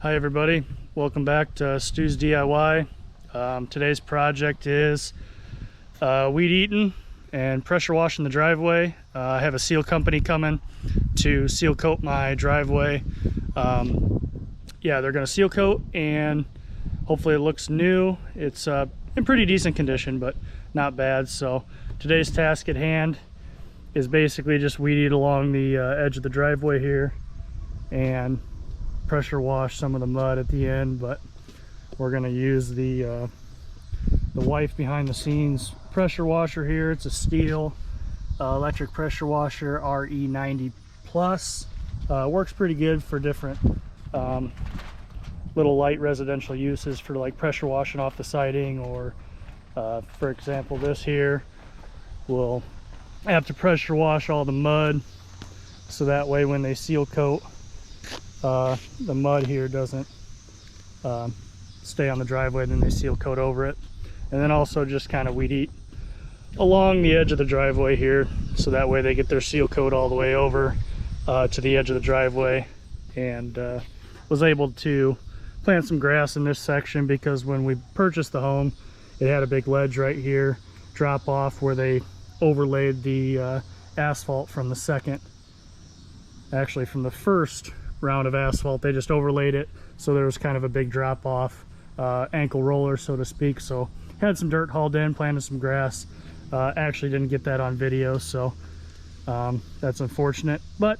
Hi everybody, welcome back to Stu's DIY. Today's project is weed eating and pressure washing the driveway. I have a seal company coming to seal coat my driveway. Yeah, they're going to seal coat and hopefully it looks new. It's in pretty decent condition, but not bad. So today's task at hand is basically just weed eat along the edge of the driveway here and pressure wash some of the mud at the end. But we're going to use the wife behind the scenes pressure washer here. It's a steel electric pressure washer, RE90 plus. Works pretty good for different little light residential uses, for like pressure washing off the siding, or for example this here will have to pressure wash all the mud, so that way when they seal coat, the mud here doesn't stay on the driveway, then they seal coat over it. And then also just kind of weed eat along the edge of the driveway here, so that way they get their seal coat all the way over to the edge of the driveway. And was able to plant some grass in this section because when we purchased the home, it had a big ledge right here, drop off, where they overlaid the asphalt from the from the first round of asphalt. They just overlaid it, so there was kind of a big drop off, ankle roller so to speak. So had some dirt hauled in, planted some grass. Actually didn't get that on video, so that's unfortunate. But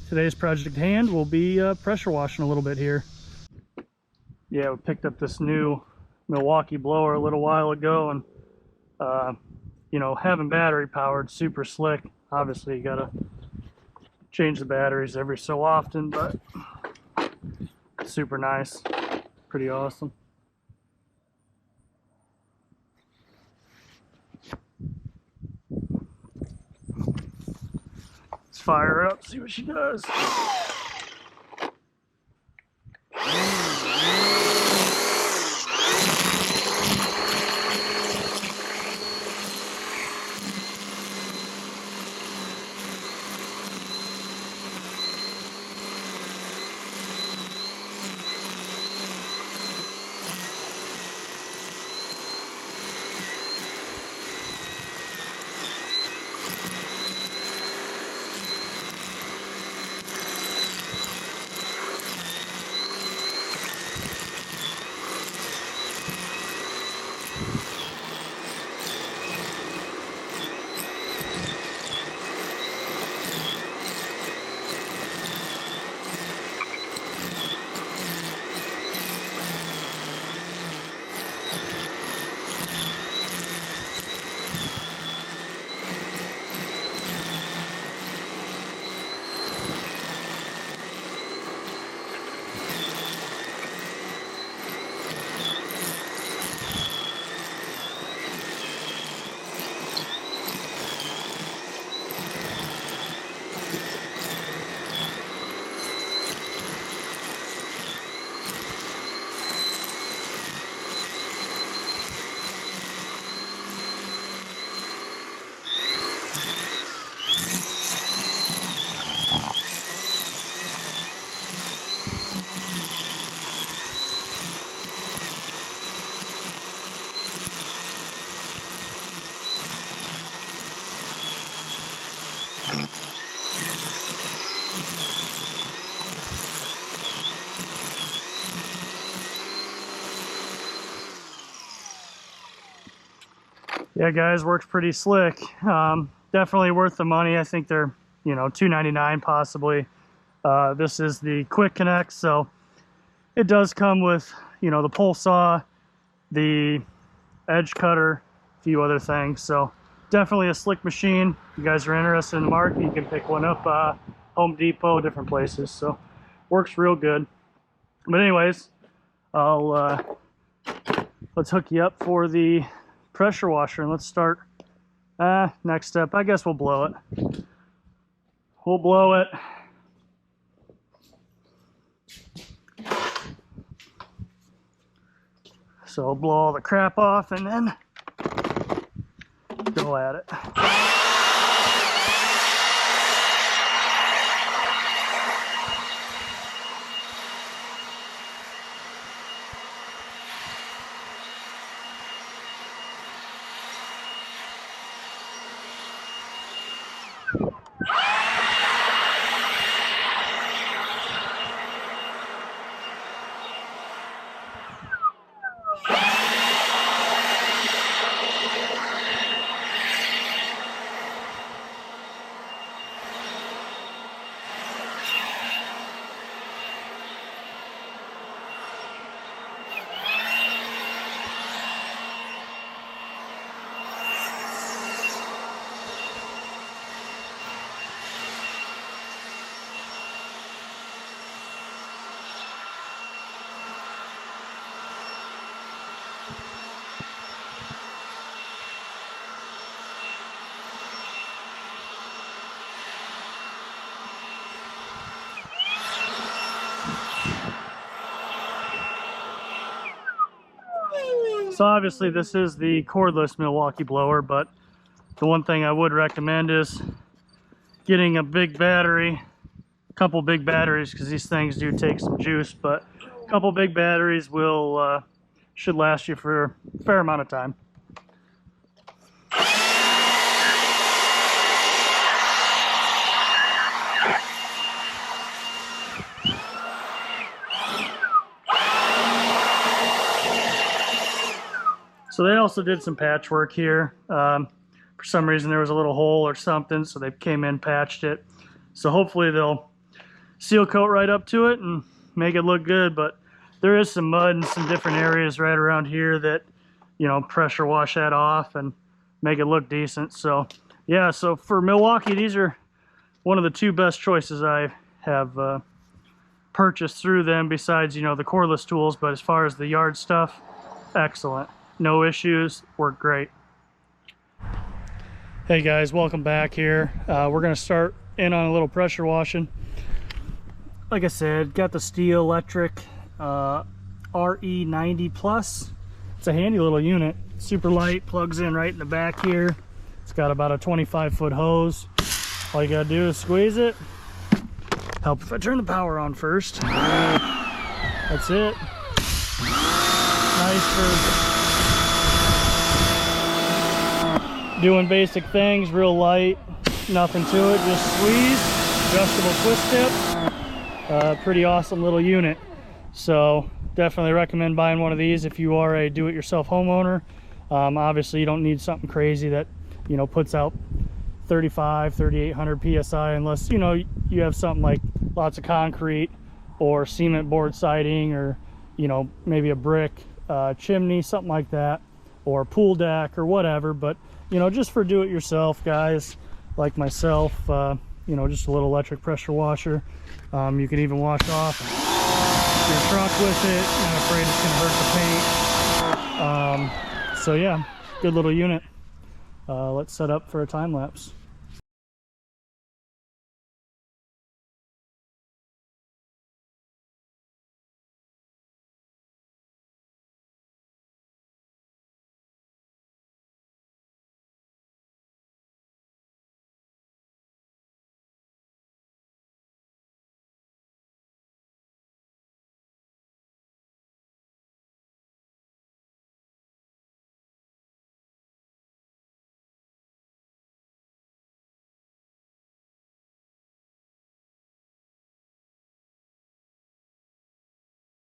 today's project at hand will be pressure washing a little bit here. Yeah, we picked up this new Milwaukee blower a little while ago, and you know, having battery powered, super slick. Obviously you gotta change the batteries every so often, but super nice, pretty awesome. Let's fire her up, see what she does. Yeah guys, works pretty slick. Definitely worth the money. I think they're, you know, $2.99 possibly. This is the quick connect, so it does come with, you know, the pole saw, the edge cutter, a few other things. So definitely a slick machine. If you guys are interested in the market, you can pick one up, Home Depot, different places. So works real good. But anyways, let's hook you up for the pressure washer, and let's start. Next step, I guess we'll blow it. We'll blow it. So I'll blow all the crap off and then go at it. So obviously this is the cordless Milwaukee blower, but the one thing I would recommend is getting a big battery, a couple big batteries, because these things do take some juice, but a couple big batteries will should last you for a fair amount of time. So they also did some patchwork here. For some reason there was a little hole or something, so they came in, patched it. So hopefully they'll seal coat right up to it and make it look good. But there is some mud in some different areas right around here that, you know, pressure wash that off and make it look decent. So yeah, so for Milwaukee, these are one of the two best choices I have purchased through them, besides, you know, the cordless tools. But as far as the yard stuff, excellent. No issues, work great. Hey guys, welcome back here. We're gonna start in on a little pressure washing. Like I said, got the Steel Electric RE90 Plus. It's a handy little unit, super light, plugs in right in the back here. It's got about a 25-foot hose. All you gotta do is squeeze it. Help if I turn the power on first. That's it. Nice for doing basic things, real light, nothing to it, just squeeze, adjustable twist tip. Pretty awesome little unit. So definitely recommend buying one of these if you are a do-it-yourself homeowner. Obviously you don't need something crazy that, you know, puts out 3,800 psi, unless, you know, you have something like lots of concrete or cement board siding, or, you know, maybe a brick chimney, something like that, or a pool deck or whatever. But, you know, just for do-it-yourself guys like myself, you know, just a little electric pressure washer. You can even wash off your truck with it. Not afraid it's gonna hurt the paint. So yeah, good little unit. Let's set up for a time lapse.